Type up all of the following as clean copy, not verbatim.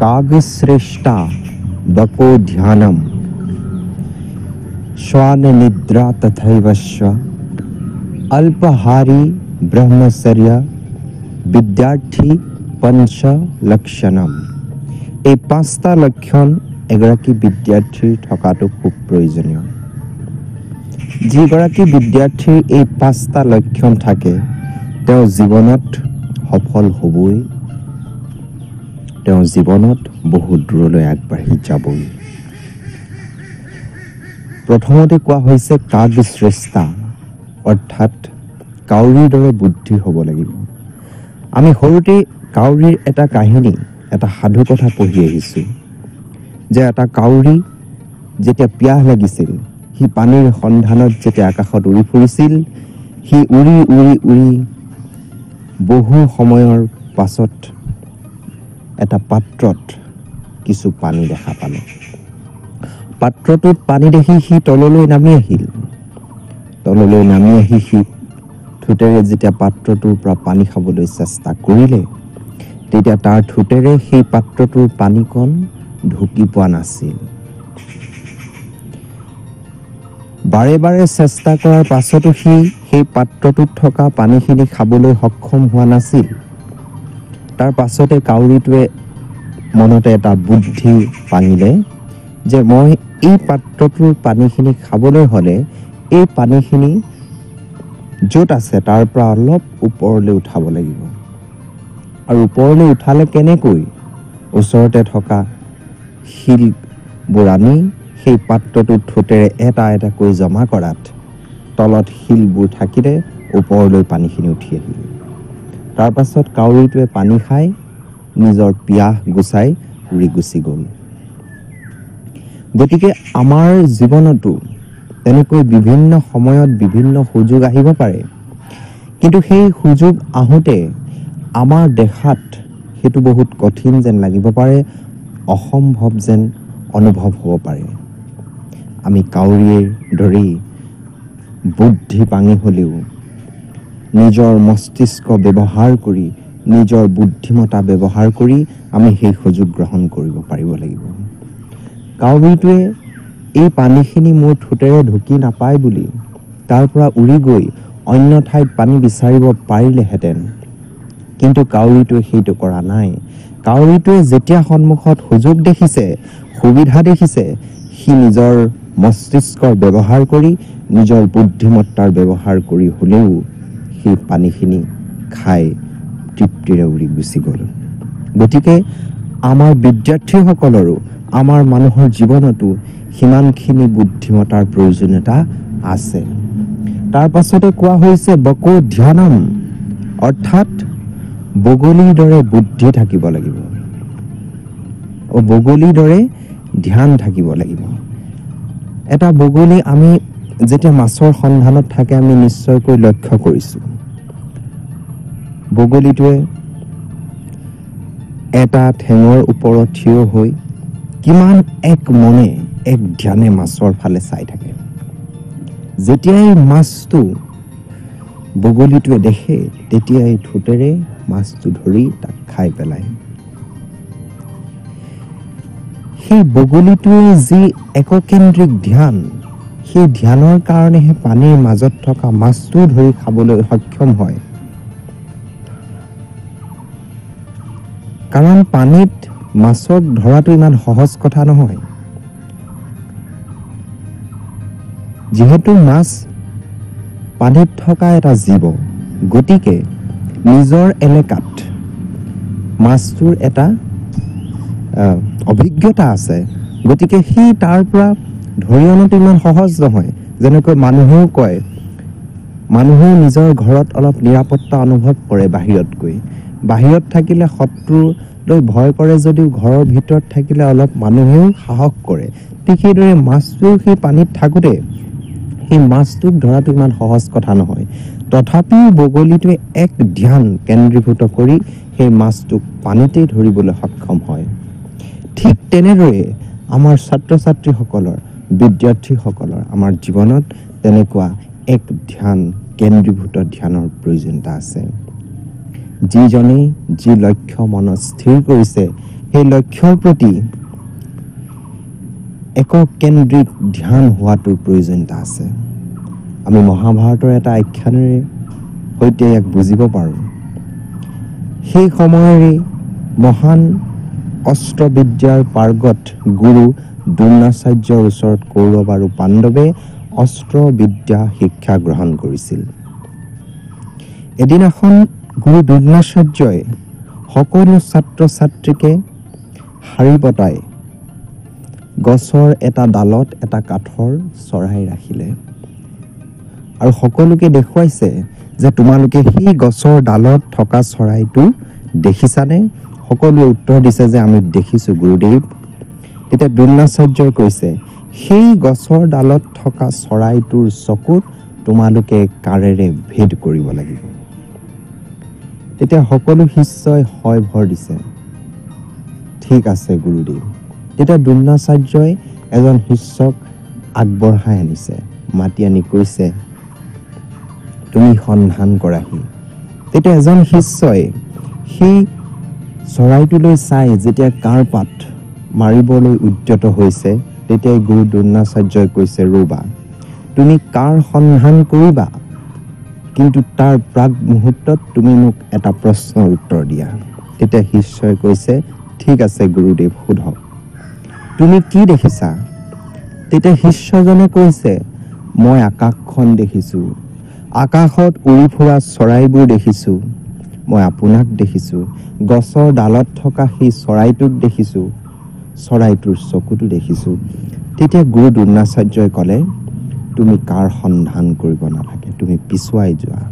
कागश्रेष्ठा बको ध्यानम श्वान निद्रा तथैव स्व अल्पहारी ब्रह्मचर्य विद्यार्थी पंच लक्षणम। এই পাঁচটা লক্ষণ এগৰাকী বিদ্যাৰ্থীৰ থকাটো খুব প্ৰয়োজনীয়। যিগৰাকী বিদ্যাৰ্থীৰ এই পাঁচটা লক্ষণ থাকে তেওঁ জীৱনত সফল হ'বই, তেওঁ জীৱনত বহু দূৰলৈ আগবাঢ়ি যাবই। প্ৰথমতে কোৱা হৈছে কাগশ্ৰেষ্ঠা, অৰ্থাৎ কাউৰীৰ দৰে বুদ্ধি হ'ব লাগিব। আমি সৰুতে কাউৰীৰ এটা কাহিনী, এটা সাধু কথা পঢ়ি আহিছোঁ যে এটা কাউৰী যেতিয়া পিয়াহ লাগিছিল, সি পানীৰ সন্ধানত যেতিয়া আকাশত উৰি ফুৰিছিল, সি উৰি উৰি উৰি বহু সময়ৰ পাছত এটা পাত্ৰত কিছু পানী দেখা পালে। পাত্ৰটোত পানী দেখি সি তললৈ নামি আহিল। তললৈ নামি আহি সি ঠোঁটেৰে যেতিয়া পাত্ৰটোৰ পৰা পানী খাবলৈ চেষ্টা কৰিলে, তেতিয়া তাৰ ঠোঁটেৰে সেই পাত্ৰটোৰ পানীকণ ঢুকি পোৱা নাছিল। বাৰে বাৰে চেষ্টা কৰাৰ পাছতো সি সেই পাত্ৰটোত থকা পানীখিনি খাবলৈ সক্ষম হোৱা নাছিল। তাৰ পাছতে কাউৰীটোৱে মনতে এটা বুদ্ধি পাঙিলে যে মই এই পাত্ৰটোৰ পানীখিনি খাবলৈ হ'লে এই পানীখিনি য'ত আছে তাৰ পৰা অলপ ওপৰলৈ উঠাব লাগিব। আৰু ওপৰলৈ উঠালে কেনেকৈ? ওচৰতে থকা শিলবোৰ আনি সেই পাত্ৰটোৰ ঠোঁটেৰে এটা এটাকৈ জমা কৰাত তলত শিলবোৰ থাকিলে ওপৰলৈ পানীখিনি উঠি আহিল। তাৰ পাছত কাউৰীটোৱে পানী খাই নিজৰ পিয়াহ গুচাই উৰি গুচি গ'ল। গতিকে আমাৰ জীৱনতো তেনেকৈ বিভিন্ন সময়ত বিভিন্ন সুযোগ আহিব পাৰে, কিন্তু সেই সুযোগ আহোঁতে আমাৰ দেখাত সেইটো বহুত কঠিন যেন লাগিব পাৰে, অসম্ভৱ যেন অনুভৱ হ'ব পাৰে। আমি কাউৰীৰ দৰেই বুদ্ধি পাঙি হ'লেও নিজৰ মস্তিষ্ক ব্যৱহাৰ কৰি, নিজৰ বুদ্ধিমতা ব্যৱহাৰ কৰি আমি সেই সুযোগ গ্ৰহণ কৰিব পাৰিব লাগিব। কাউৰীটোৱে এই পানীখিনি মোৰ ঠোঁটেৰে ঢুকি নাপায় বুলি তাৰ পৰা উৰি গৈ অন্য ঠাইত পানী বিচাৰিব পাৰিলেহেঁতেন, কিন্তু কাউৰীটোৱে সেইটো কৰা নাই। কাউৰীটোৱে যেতিয়া সন্মুখত সুযোগ দেখিছে, সুবিধা দেখিছে, সি নিজৰ মস্তিষ্কৰ ব্যৱহাৰ কৰি, নিজৰ বুদ্ধিমত্তাৰ ব্যৱহাৰ কৰি হ'লেও সেই পানীখিনি খাই তৃপ্তিৰে উৰি গুচি গ'ল। গতিকে আমাৰ বিদ্যাৰ্থীসকলৰো, আমাৰ মানুহৰ জীৱনতো সিমানখিনি বুদ্ধিমত্তাৰ প্ৰয়োজনীয়তা আছে। তাৰ পাছতে কোৱা হৈছে বকো ধ্যানম, অৰ্থাৎ বগলীৰ দৰে বুদ্ধি থাকিব লাগিব, বগলীৰ দৰে ধ্যান থাকিব লাগিব। এটা বগলী আমি যেতিয়া মাছৰ সন্ধানত থাকে আমি নিশ্চয়কৈ লক্ষ্য কৰিছোঁ। বগলীটোৱে এটা ঠেঙৰ ওপৰত থিয় হৈ কিমান এক মনে, এক ধ্যানে মাছৰ ফালে চাই থাকে। যেতিয়াই মাছটো বগলীটোৱে দেখে তেতিয়াই ঠোঁটেৰে মাছটো ধৰি তাক খাই পেলায়। সেই বগলীটোৱে যি এককেন্দ্ৰিক ধ্যান, সেই ধ্যানৰ কাৰণেহে পানীৰ মাজত থকা মাছটো ধৰি খাবলৈ সক্ষম হয়। কাৰণ পানীত মাছক ধৰাটো ইমান সহজ কথা নহয়। যিহেতু মাছ পানীত থকা এটা জীৱ, গতিকে নিজৰ এলেকাত মাছটোৰ এটা অভিজ্ঞতা আছে। গতিকে সি তাৰ পৰা ধৰি অনাটো ইমান সহজ নহয়। যেনেকৈ মানুহেও কয়, মানুহেও নিজৰ ঘৰত অলপ নিৰাপত্তা অনুভৱ কৰে বাহিৰতকৈ। বাহিৰত থাকিলে শত্ৰুলৈ ভয় কৰে যদিও ঘৰৰ ভিতৰত থাকিলে অলপ মানুহেও সাহস কৰে। ঠিক সেইদৰে মাছটোও সেই পানীত থাকোঁতে সেই মাছটোক ধৰাটো ইমান সহজ কথা নহয়। তথাপিও বগলীটোৱে এক ধ্যান কেন্দ্ৰীভূত কৰি সেই মাছটোক পানীতেই ধৰিবলৈ সক্ষম হয়। ঠিক তেনেদৰে আমাৰ ছাত্ৰ ছাত্ৰীসকলৰ, বিদ্যাৰ্থীসকলৰ আমাৰ জীৱনত তেনেকুৱা এক ধ্যান, কেন্দ্ৰীভূত ধ্যানৰ প্ৰয়োজনীয়তা আছে। যিজনে যি লক্ষ্য মনত স্থিৰ কৰিছে সেই লক্ষ্যৰ প্ৰতি এককেন্দ্ৰিক ধ্যান হোৱাটোৰ প্ৰয়োজনীয়তা আছে। আমি মহাভাৰতৰ এটা আখ্যানেৰে সৈতে ইয়াক বুজিব পাৰোঁ। সেই সময়ৰে মহান অস্ত্ৰবিদ্যাৰ পাৰ্গত গুৰু দ্ৰোণাচাৰ্যৰ ওচৰত কৌৰৱ আৰু পাণ্ডৱে অস্ত্ৰবিদ্যা শিক্ষা গ্ৰহণ কৰিছিল। এদিনাখন গুৰু দ্ৰোণাচাৰ্যই সকলো ছাত্ৰ ছাত্ৰীকে শাৰী পতাই গছৰ এটা ডালত এটা কাঠৰ চৰাই ৰাখিলে আৰু সকলোকে দেখুৱাইছে যে তোমালোকে সেই গছৰ ডালত থকা চৰাইটো দেখিছানে? সকলোৱে উত্তৰ দিছে যে আমি দেখিছোঁ গুৰুদেৱ। তেতিয়া দ্ৰোণাচাৰ্যই কৈছে, সেই গছৰ ডালত থকা চৰাইটোৰ চকুত তোমালোকে কাঁড়েৰে ভেদ কৰিব লাগিব। তেতিয়া সকলো শিষ্যই হয় ভৰ দিছে, ঠিক আছে গুৰুদেৱ। তেতিয়া দ্ৰোণাচাৰ্যই এজন শিষ্যক আগবঢ়াই আনিছে, মাতি আনি কৈছে, তুমি সন্ধান কৰাহি। তেতিয়া এজন শিষ্যই সেই চৰাইটোলৈ চাই যেতিয়া কাঁড়পাত মাৰিবলৈ উদ্যত হৈছে, তেতিয়াই গুৰু দ্ৰোণাচাৰ্যই কৈছে, ৰ'বা, তুমি কাঁড় সন্ধান কৰিবা, কিন্তু তাৰ প্ৰাক মুহূৰ্তত তুমি মোক এটা প্ৰশ্নৰ উত্তৰ দিয়া। তেতিয়া শিষ্যই কৈছে, ঠিক আছে গুৰুদেৱ, সোধক, তুমি কি দেখিছা? তেতিয়া শিষ্যজনে কৈছে, মই আকাশখন দেখিছোঁ, আকাশত উৰি ফুৰা চৰাইবোৰ দেখিছোঁ, মই আপোনাক দেখিছোঁ, গছৰ ডালত থকা সেই চৰাইটোক দেখিছোঁ, চৰাইটোৰ চকুটো দেখিছোঁ। তেতিয়া গুৰু দ্ৰোণাচাৰ্যই ক'লে, তুমি কাঁড় সন্ধান কৰিব নালাগে, তুমি পিছুৱাই যোৱা।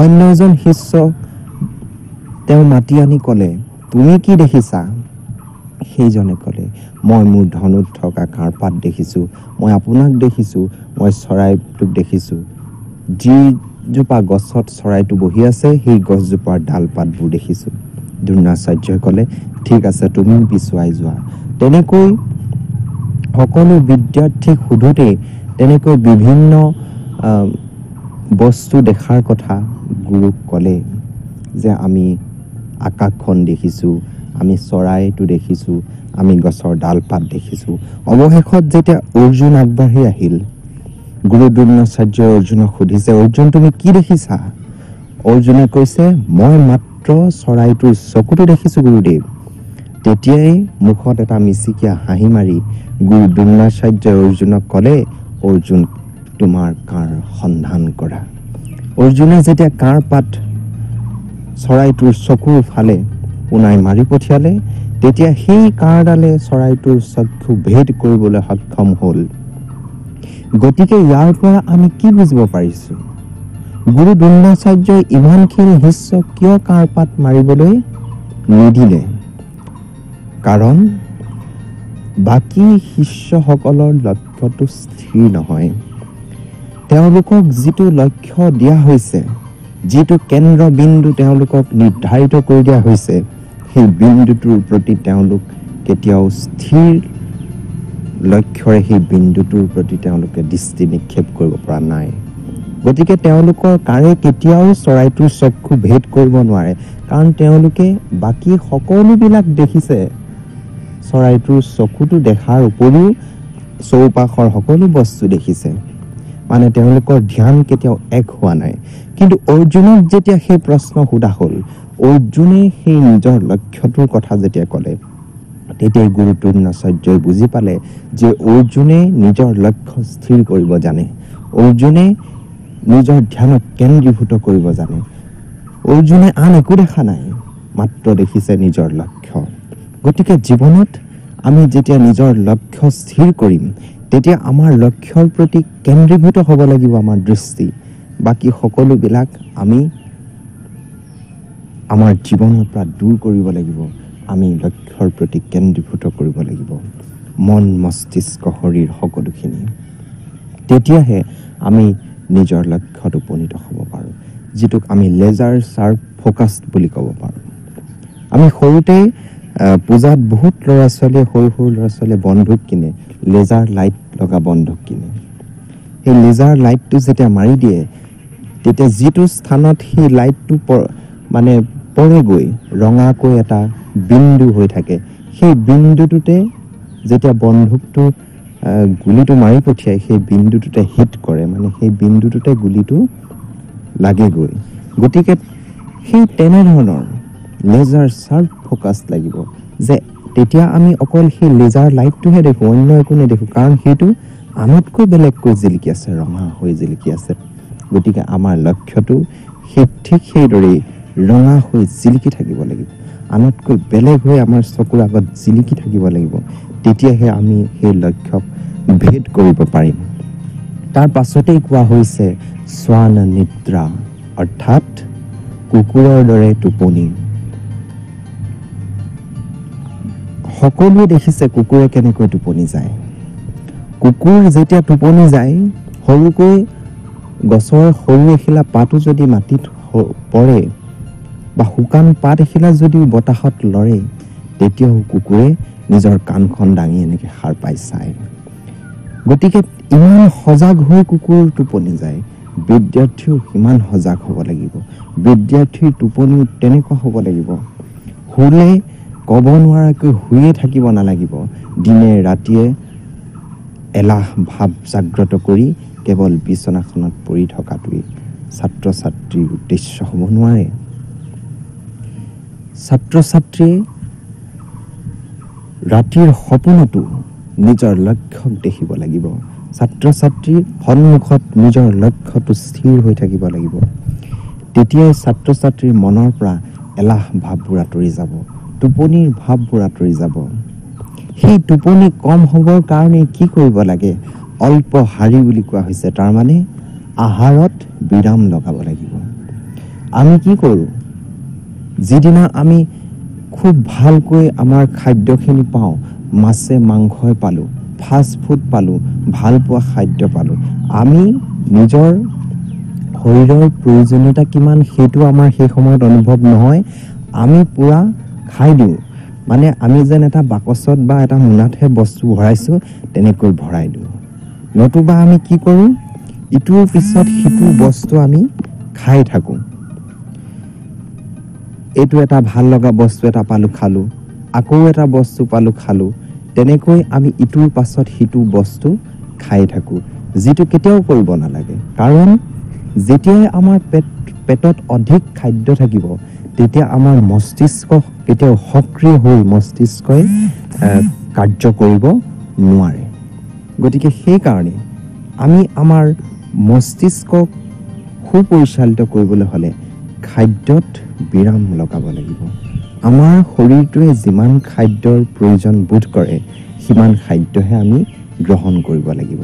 অন্য এজন শিষ্য তেওঁ মাতি আনি ক'লে, তুমি কি দেখিছা? সেইজনে ক'লে, মই মোৰ ধনুত থকা কাঁড়পাত দেখিছোঁ, মই আপোনাক দেখিছোঁ, মই চৰাইটোক দেখিছোঁ, যিজোপা গছত চৰাইটো বহি আছে সেই গছজোপাৰ ডালপাতবোৰ দেখিছোঁ। দ্ৰোণাচাৰ্যই ক'লে, ঠিক আছে, তুমি পিছুৱাই যোৱা। তেনেকৈ সকলো বিদ্যাৰ্থীক সোধোতেই তেনেকৈ বিভিন্ন বস্তু দেখাৰ কথা গুৰুক ক'লে, যে আমি আকাশখন দেখিছোঁ, আমি চৰাইটো দেখিছোঁ, আমি গছৰ ডালপাত দেখিছোঁ। অৱশেষত যেতিয়া অৰ্জুন আগবাঢ়ি আহিল, গুৰু দ্ৰোণাচাৰ্যই অৰ্জুনক সুধিছে, অৰ্জুন তুমি কি দেখিছা? অৰ্জুনে কৈছে, মই মাত্ৰ চৰাইটোৰ চকুটো দেখিছোঁ গুৰুদেৱ। তেতিয়াই মুখত এটা মিচিকীয়া হাঁহি মাৰি গুৰু দ্ৰোণাচাৰ্যই অৰ্জুনক ক'লে, অৰ্জুন, তোমাৰ কাঁড় সন্ধান কৰা। অৰ্জুনে যেতিয়া কাঁড়পাত চৰাইটোৰ চকুৰ ফালে পোনাই মাৰি পঠিয়ালে, তেতিয়া সেই কাঁড়ডালে চৰাইটোৰ চক্ষু ভেদ কৰিবলৈ সক্ষম হ'ল। গতিকে ইয়াৰ পৰা আমি কি বুজিব পাৰিছোঁ? গুৰু দ্ৰোণাচাৰ্যই ইমানখিনি শিষ্যক কিয় কাঁড়পাত মাৰিবলৈ নিদিলে? কাৰণ বাকী শিষ্যসকলৰ লক্ষ্যটো স্থিৰ নহয়। তেওঁলোকক যিটো লক্ষ্য দিয়া হৈছে, যিটো কেন্দ্ৰবিন্দু তেওঁলোকক নিৰ্ধাৰিত কৰি দিয়া হৈছে, সেই বিন্দুটোৰ প্ৰতি তেওঁলোক কেতিয়াও স্থিৰ লক্ষ্যৰে সেই বিন্দুটোৰ প্ৰতি তেওঁলোকে দৃষ্টি নিক্ষেপ কৰিব পৰা নাই। গতিকে তেওঁলোকৰ কাঁড়ে কেতিয়াও চৰাইটোৰ চক্ষু ভেদ কৰিব নোৱাৰে, কাৰণ তেওঁলোকে বাকী সকলোবিলাক দেখিছে। চৰাইটোৰ চকুটো দেখাৰ উপৰিও চৌপাশৰ সকলো বস্তু দেখিছে, মানে তেওঁলোকৰ ধ্যান কেতিয়াও এক হোৱা নাই। কিন্তু অৰ্জুনক যেতিয়া সেই প্ৰশ্ন সোধা হ'ল, অৰ্জুনে সেই নিজৰ লক্ষ্যটোৰ কথা যেতিয়া ক'লে, তেতিয়াই গুৰু দ্ৰোণাচাৰ্যই বুজি পালে যে অৰ্জুনে নিজৰ লক্ষ্য স্থিৰ কৰিব জানে, অৰ্জুনে নিজৰ ধ্যানক কেন্দ্ৰীভূত কৰিব জানে। অৰ্জুনে আন একো দেখা নাই, মাত্ৰ দেখিছে নিজৰ লক্ষ্য। গতিকে জীৱনত আমি যেতিয়া নিজৰ লক্ষ্য স্থিৰ কৰিম, তেতিয়া আমাৰ লক্ষ্যৰ প্ৰতি কেন্দ্ৰীভূত হ'ব লাগিব আমাৰ দৃষ্টি। বাকী সকলোবিলাক আমি আমাৰ জীৱনৰ পৰা দূৰ কৰিব লাগিব। আমি লক্ষ্যৰ প্ৰতি কেন্দ্ৰীভূত কৰিব লাগিব মন, মস্তিষ্ক, শৰীৰ সকলোখিনি। তেতিয়াহে আমি নিজৰ লক্ষ্যত উপনীত হ'ব পাৰোঁ, যিটোক আমি লেজাৰ শ্বাৰ্প ফ'কাছড বুলি ক'ব পাৰোঁ। আমি সৰুতে পূজাত বহুত ল'ৰা ছোৱালীয়ে, সৰু সৰু ল'ৰা ছোৱালীয়ে বন্দুক কিনে, লেজাৰ লাইট লগা বন্দুক কিনে। সেই লেজাৰ লাইটটো যেতিয়া মাৰি দিয়ে, তেতিয়া যিটো স্থানত সেই লাইটটো মানে পৰেগৈ ৰঙাকৈ এটা বিন্দু হৈ থাকে। সেই বিন্দুটোতে যেতিয়া বন্দুকটো গুলিটো মাৰি পঠিয়াই সেই বিন্দুটোতে হিট কৰে, মানে সেই বিন্দুটোতে গুলিটো লাগেগৈ। গতিকে সেই তেনেধৰণৰ লেজাৰ শ্বাৰ্প ফ'কাছ লাগিব, যে তেতিয়া আমি অকল সেই লেজাৰ লাইটটোহে দেখোঁ, অন্য একো নেদেখোঁ, কাৰণ সেইটো আনতকৈ বেলেগকৈ জিলিকি আছে, ৰঙা হৈ জিলিকি আছে। গতিকে আমাৰ লক্ষ্যটো ঠিক সেইদৰেই ৰঙা হৈ জিলিকি থাকিব লাগিব, আনতকৈ বেলেগ হৈ আমাৰ চকুৰ আগত জিলিকি থাকিব লাগিব। তেতিয়াহে আমি সেই লক্ষ্যক ভেদ কৰিব পাৰিম। তাৰ পাছতেই কোৱা হৈছে শ্বান নিদ্ৰা, অৰ্থাৎ কুকুৰৰ দৰে টোপনি। সকলোৱে দেখিছে কুকুৰে কেনেকৈ টোপনি যায়। কুকুৰ যেতিয়া টোপনি যায়, সৰুকৈ গছৰ সৰু এখিলা পাতো যদি মাটিত পৰে বা শুকান পাত এখিলা যদিও বতাহত লৰে, তেতিয়াও কুকুৰে নিজৰ কাণখন দাঙি এনেকৈ সাৰ পাই চায়। গতিকে ইমান সজাগ হৈ কুকুৰ টোপনি যায়। বিদ্যাৰ্থীও সিমান সজাগ হ'ব লাগিব। বিদ্যাৰ্থীৰ টোপনিও তেনেকুৱা হ'ব লাগিব। শুলে ক'ব নোৱাৰাকৈ শুয়ে থাকিব নালাগিব। দিনে ৰাতিয়ে এলাহ ভাৱ জাগ্ৰত কৰি কেৱল বিচনাখনত পৰি থকাটোৱেই ছাত্ৰ ছাত্ৰীৰ উদ্দেশ্য হ'ব নোৱাৰে। ছাত্ৰ ছাত্ৰীয়ে ৰাতিৰ সপোনতো নিজৰ লক্ষ্যক দেখিব লাগিব। ছাত্ৰ ছাত্ৰীৰ সন্মুখত নিজৰ লক্ষ্যটো স্থিৰ হৈ থাকিব লাগিব। তেতিয়াই ছাত্ৰ ছাত্ৰীৰ মনৰ পৰা এলাহ ভাৱবোৰ আঁতৰি যাব, টোপনিৰ ভাৱবোৰ আঁতৰি যাব। সেই টোপনি কম হ'বৰ কাৰণে কি কৰিব লাগে? অল্প শাৰী বুলি কোৱা হৈছে, তাৰমানে আহাৰত বিৰাম লগাব লাগিব। আমি কি কৰোঁ? যিদিনা আমি খুব ভালকৈ আমাৰ খাদ্যখিনি পাওঁ, মাছে মাংসই পালোঁ, ফাষ্ট ফুড পালোঁ, ভাল পোৱা খাদ্য পালোঁ, আমি নিজৰ শৰীৰৰ প্ৰয়োজনীয়তা কিমান সেইটো আমাৰ সেই সময়ত অনুভৱ নহয়। আমি পূৰা খাই দিওঁ, মানে আমি যেন এটা বাকচত বা এটা মোনাতহে বস্তু ভৰাইছোঁ তেনেকৈ ভৰাই দিওঁ। নতুবা আমি কি কৰোঁ? ইটোৰ পিছত সিটো বস্তু আমি খাই থাকোঁ। এইটো এটা ভাল লগা বস্তু এটা পালোঁ, খালোঁ, আকৌ এটা বস্তু পালোঁ, খালোঁ। তেনেকৈ আমি ইটোৰ পাছত সিটো বস্তু খাই থাকোঁ, যিটো কেতিয়াও কৰিব নালাগে। কাৰণ যেতিয়াই আমাৰ পেটত অধিক খাদ্য থাকিব, তেতিয়া আমাৰ মস্তিষ্ক কেতিয়াও সক্ৰিয় হৈ মস্তিষ্কই কাৰ্য কৰিব নোৱাৰে। গতিকে সেইকাৰণে আমি আমাৰ মস্তিষ্কক সুপৰিচালিত কৰিবলৈ হ'লে খাদ্যত বিৰাম লগাব লাগিব। আমাৰ শৰীৰটোৱে যিমান খাদ্যৰ প্ৰয়োজন বোধ কৰে, সিমান খাদ্যহে আমি গ্ৰহণ কৰিব লাগিব।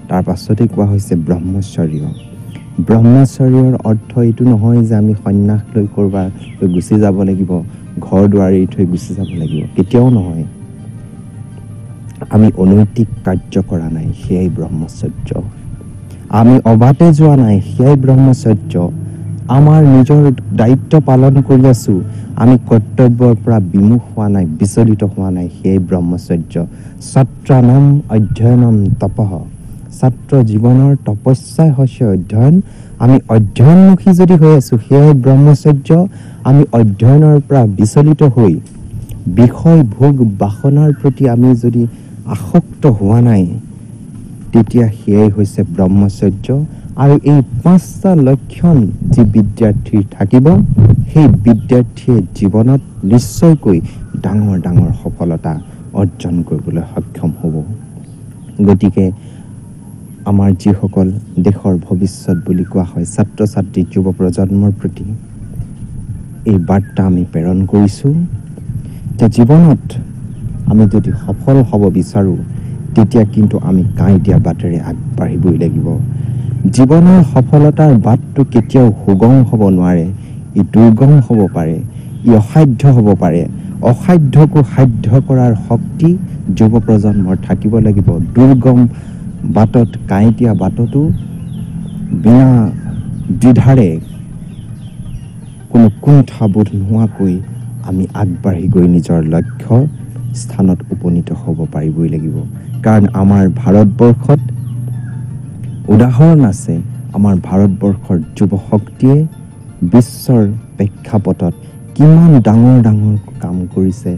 তাৰ পাছতে কোৱা হৈছে ব্ৰহ্মচৰ্য। ব্ৰহ্মচৰ্যৰ অৰ্থ এইটো নহয় যে আমি সন্ন্যাস লৈ ক'ৰবালৈ গুচি যাব লাগিব, ঘৰ দুৱাৰ এৰি থৈ গুচি যাব লাগিব, কেতিয়াও নহয়। আমি অনৈতিক কাৰ্য কৰা নাই, সেয়াই ব্ৰহ্মচৰ্য। আমি অবাতে যোৱা নাই, সেয়াই ব্ৰহ্মচৰ্য। আমাৰ নিজৰ দায়িত্ব পালন কৰি আছোঁ, আমি কৰ্তব্যৰ পৰা বিমুখ হোৱা নাই, বিচলিত হোৱা নাই, সেয়াই ব্ৰহ্মচৰ্য। ছাত্ৰানাম অধ্যয়নম তপঃ। ছাত্ৰ জীৱনৰ তপস্যাই হৈছে অধ্যয়ন। আমি অধ্যয়নমুখী যদি হৈ আছোঁ, সেয়াই ব্ৰহ্মচৰ্য। আমি অধ্যয়নৰ পৰা বিচলিত হৈ বিষয় ভোগ বাসনাৰ প্ৰতি আমি যদি আসক্ত হোৱা নাই, তেতিয়া সেয়াই হৈছে ব্ৰহ্মচৰ্য। আৰু এই 5টা লক্ষণ যি বিদ্যাৰ্থীৰ থাকিব, সেই বিদ্যাৰ্থীয়ে জীৱনত নিশ্চয়কৈ ডাঙৰ ডাঙৰ সফলতা অৰ্জন কৰিবলৈ সক্ষম হ'ব। গতিকে আমাৰ যিসকল দেশৰ ভৱিষ্যত বুলি কোৱা হয়, ছাত্ৰ ছাত্ৰী যুৱ প্ৰজন্মৰ প্ৰতি এই বাৰ্তা আমি প্ৰেৰণ কৰিছোঁ যে জীৱনত আমি যদি সফল হ'ব বিচাৰোঁ, তেতিয়া কিন্তু আমি কাঁই দিয়া বাটেৰে আগবাঢ়িবই লাগিব। জীৱনৰ সফলতাৰ বাটটো কেতিয়াও সুগম হ'ব নোৱাৰে, ই দুৰ্গম হ'ব পাৰে, ই অসাধ্য হ'ব পাৰে। অসাধ্যকো সাধ্য কৰাৰ শক্তি যুৱ প্ৰজন্মৰ থাকিব লাগিব। দুৰ্গম বাটত, কাঁই দিয়া বাটতো বিনা দ্বিধাৰে কোনো কুণ্ঠাবোধ নোহোৱাকৈ আমি আগবাঢ়ি গৈ নিজৰ লক্ষ্য স্থানত উপনীত হ'ব পাৰিবই লাগিব। কাৰণ আমাৰ ভাৰতবৰ্ষত উদাহৰণ আছে। আমাৰ ভাৰতবৰ্ষৰ যুৱ শক্তিয়ে বিশ্বৰ প্ৰেক্ষাপটত কিমান ডাঙৰ ডাঙৰ কাম কৰিছে,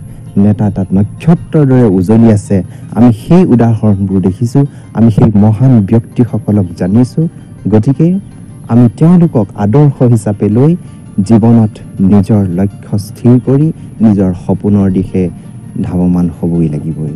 নেতা তাত নক্ষত্ৰৰ দৰে উজলি আছে। আমি সেই উদাহৰণবোৰ দেখিছোঁ, আমি সেই মহান ব্যক্তিসকলক জানিছোঁ। গতিকে আমি তেওঁলোকক আদৰ্শ হিচাপে লৈ জীৱনত নিজৰ লক্ষ্য স্থিৰ কৰি নিজৰ সপোনৰ দিশে ধাৱমান হ'বই লাগিবই।